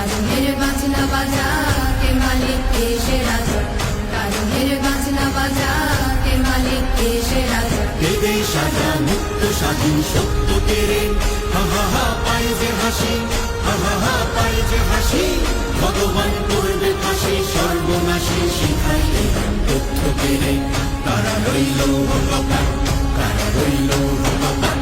কারণের বাজনা বাজা কে মালিক কে সে রাজা, কারণের বাজনা বাজা কে মালিক কে সে রাজা। দেবে সাজা মুক্ত স্বাধীন সত্য তেরে, হা হা হা পায়ে যে হাসি, হা হা হা পায়ে যে হাসি, ভগবান করবে ফাঁসি সর্বনাশী শিখাইলে তথ্য পেরে। কারা রইল ভগবান, কারা রইল ভগবান।